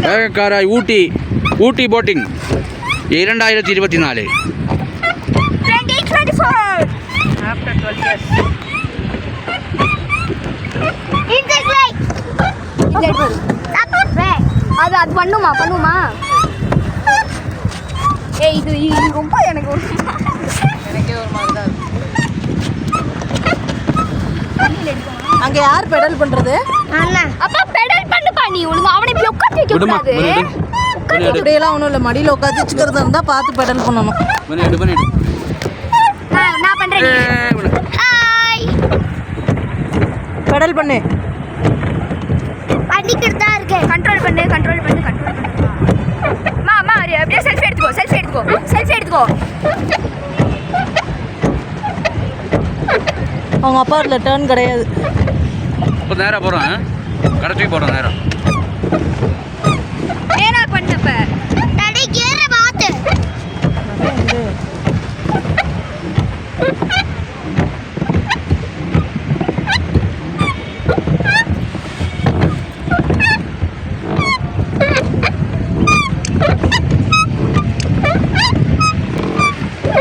வேகக்காராய் ஊட்டி boating 2024 After 12 years. அது பண்ணுமா ஏய் இது ரொம்ப எனக்கு எனக்கே ஒரு மாதிரி தான் இருக்கு. அங்கே யார் பெடல் பண்றது? அண்ணா அப்பா பெடல் பண்ணுப்பா நீ ஒழுங்கா அவனை இப்படி உட்கார்ந்து வைக்க கூடாது. அப்படியெல்லாம் ஒன்றும் இல்லை, மடியில் உட்காந்து வச்சுக்கிறது இருந்தால் பார்த்து பெடல் பண்ணணும். நான் பண்றேன். ஹாய் பெடல் பண்ணு. பண்ணிக்கிட்டு தான் இருக்கேன். கண்ட்ரோல் பண்ணு. அம்மா அப்படியே செல்ஃபி எடுத்துக்கோ. அவங்க அப்பா அதில் டேர்ன் கிடையாது. இப்போ நேராக போகிறோம், கடைசிக்கு போகிறோம் நேரம்.